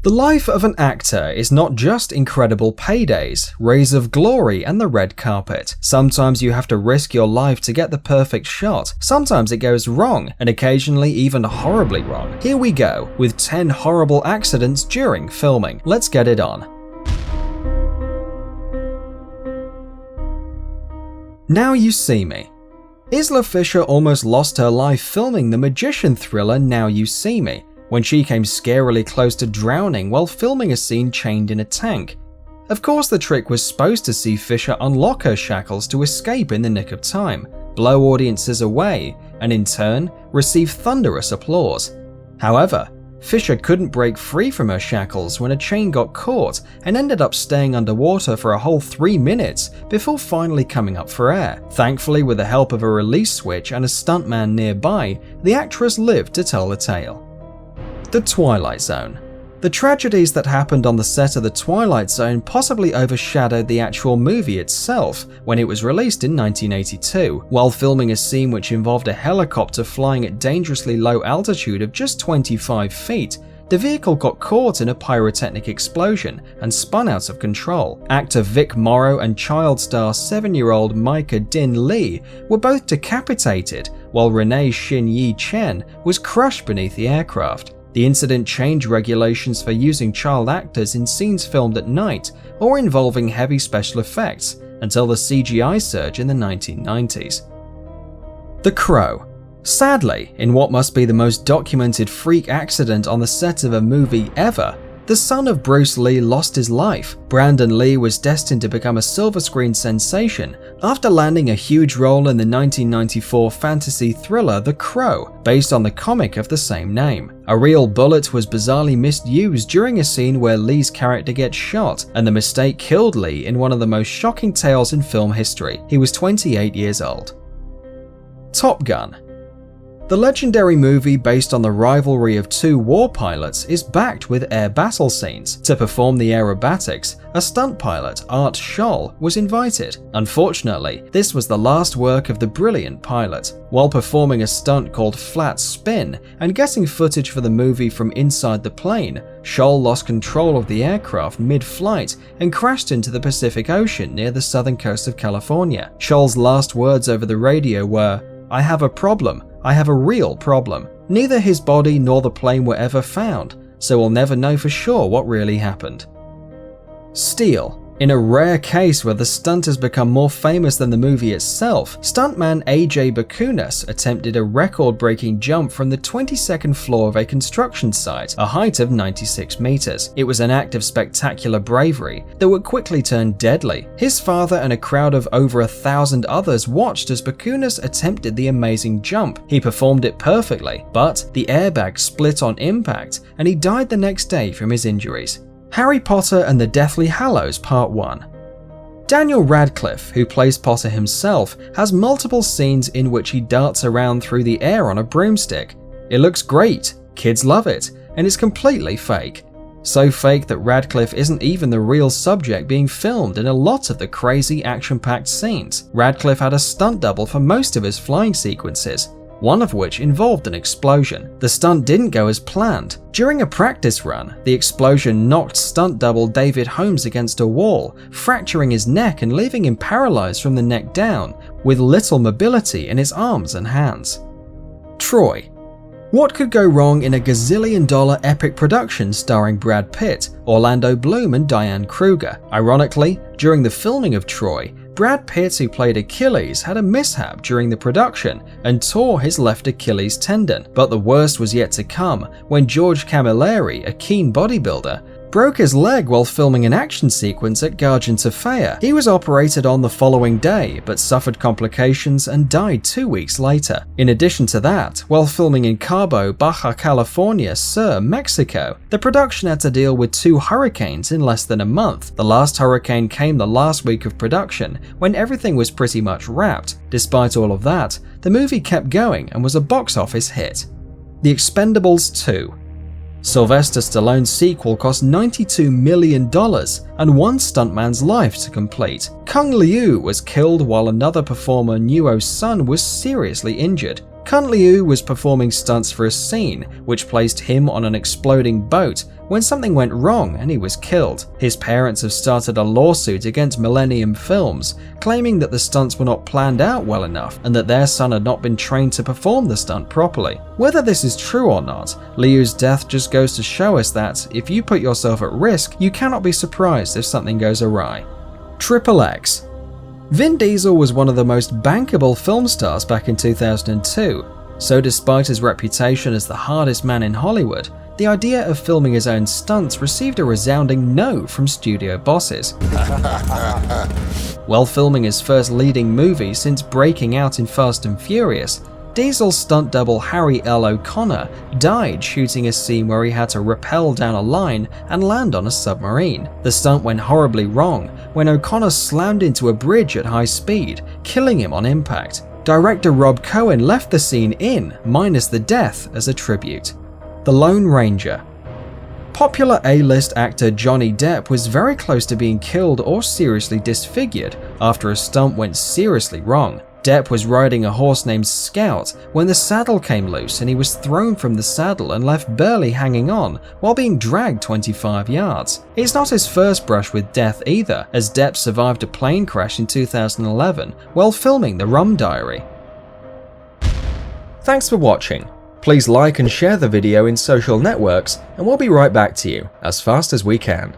The life of an actor is not just incredible paydays, rays of glory, and the red carpet. Sometimes you have to risk your life to get the perfect shot. Sometimes it goes wrong, and occasionally even horribly wrong. Here we go, with 10 horrible accidents during filming. Let's get it on. Now You See Me. Isla Fisher almost lost her life filming the magician thriller Now You See Me, when she came scarily close to drowning while filming a scene chained in a tank. Of course, the trick was supposed to see Fisher unlock her shackles to escape in the nick of time, blow audiences away, and in turn, receive thunderous applause. However, Fisher couldn't break free from her shackles when a chain got caught and ended up staying underwater for a whole 3 minutes before finally coming up for air. Thankfully, with the help of a release switch and a stuntman nearby, the actress lived to tell the tale. The Twilight Zone. The tragedies that happened on the set of The Twilight Zone possibly overshadowed the actual movie itself when it was released in 1982. While filming a scene which involved a helicopter flying at dangerously low altitude of just 25 feet, the vehicle got caught in a pyrotechnic explosion and spun out of control. Actor Vic Morrow and child star 7-year-old Micah Din Lee were both decapitated, while Renee Shin Yi Chen was crushed beneath the aircraft. The incident changed regulations for using child actors in scenes filmed at night or involving heavy special effects until the CGI surge in the 1990s. The Crow. Sadly, in what must be the most documented freak accident on the set of a movie ever, the son of Bruce Lee lost his life. Brandon Lee was destined to become a silver screen sensation after landing a huge role in the 1994 fantasy thriller The Crow, based on the comic of the same name. A real bullet was bizarrely misused during a scene where Lee's character gets shot, and the mistake killed Lee in one of the most shocking tales in film history. He was 28 years old. Top Gun. The legendary movie based on the rivalry of two war pilots is backed with air battle scenes. To perform the aerobatics, a stunt pilot, Art Scholl, was invited. Unfortunately, this was the last work of the brilliant pilot. While performing a stunt called Flat Spin and getting footage for the movie from inside the plane, Scholl lost control of the aircraft mid-flight and crashed into the Pacific Ocean near the southern coast of California. Scholl's last words over the radio were, "I have a problem. I have a real problem." Neither his body nor the plane were ever found, so we'll never know for sure what really happened. Steel. In a rare case where the stunt has become more famous than the movie itself, stuntman AJ Bakunas attempted a record-breaking jump from the 22nd floor of a construction site, a height of 96 meters. It was an act of spectacular bravery that would quickly turn deadly. His father and a crowd of over 1,000 others watched as Bakunas attempted the amazing jump. He performed it perfectly, but the airbag split on impact and he died the next day from his injuries. Harry Potter and the Deathly Hallows Part 1. Daniel Radcliffe, who plays Potter himself, has multiple scenes in which he darts around through the air on a broomstick. It looks great, kids love it, and it's completely fake. So fake that Radcliffe isn't even the real subject being filmed in a lot of the crazy action-packed scenes. Radcliffe had a stunt double for most of his flying sequences, one of which involved an explosion. The stunt didn't go as planned. During a practice run, the explosion knocked stunt double David Holmes against a wall, fracturing his neck and leaving him paralyzed from the neck down, with little mobility in his arms and hands. Troy. What could go wrong in a gazillion-dollar epic production starring Brad Pitt, Orlando Bloom, and Diane Kruger? Ironically, during the filming of Troy, Brad Pitt, who played Achilles, had a mishap during the production and tore his left Achilles tendon. But the worst was yet to come when George Camilleri, a keen bodybuilder, broke his leg while filming an action sequence at Garganta. He was operated on the following day, but suffered complications and died 2 weeks later. In addition to that, while filming in Cabo, Baja California Sur, Mexico, the production had to deal with 2 hurricanes in less than a month. The last hurricane came the last week of production, when everything was pretty much wrapped. Despite all of that, the movie kept going and was a box office hit. The Expendables 2. Sylvester Stallone's sequel cost $92 million and one stuntman's life to complete. Kung Liu was killed while another performer, Nuo's son, was seriously injured. Kung Liu was performing stunts for a scene which placed him on an exploding boat when something went wrong and he was killed. His parents have started a lawsuit against Millennium Films, claiming that the stunts were not planned out well enough and that their son had not been trained to perform the stunt properly. Whether this is true or not, Liu's death just goes to show us that if you put yourself at risk, you cannot be surprised if something goes awry. Triple X. Vin Diesel was one of the most bankable film stars back in 2002, so despite his reputation as the hardest man in Hollywood, the idea of filming his own stunts received a resounding no from studio bosses. While filming his first leading movie since breaking out in Fast and Furious, Diesel's stunt double Harry L. O'Connor died shooting a scene where he had to rappel down a line and land on a submarine. The stunt went horribly wrong when O'Connor slammed into a bridge at high speed, killing him on impact. Director Rob Cohen left the scene in, minus the death, as a tribute. The Lone Ranger. Popular A-list actor Johnny Depp was very close to being killed or seriously disfigured after a stunt went seriously wrong. Depp was riding a horse named Scout when the saddle came loose and he was thrown from the saddle and left barely hanging on while being dragged 25 yards. It's not his first brush with death either, as Depp survived a plane crash in 2011 while filming The Rum Diary. Thanks for watching. Please like and share the video in social networks and we'll be right back to you as fast as we can.